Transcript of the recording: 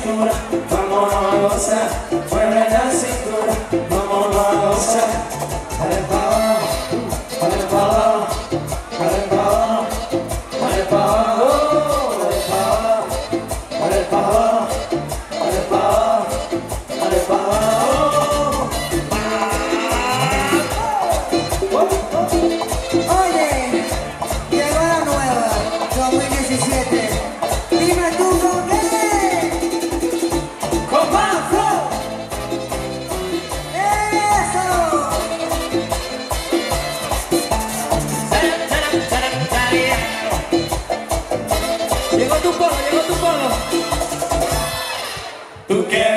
cintura, vámonos a gozar. Mueve la cintura, vámonos a gozar. Dale pa' abajo, dale pa' abajo, dale pa' abajo, dale pa' abajo, dale pa' abajo, dale pa' abajo, dale pa' abajo, dale pa' abajo. Oye, llegó la nueva 2017. Dime tú con qué. ¡Con más flow! ¡Eso! Llegó tu polo, llegó tu polo. Tú quieres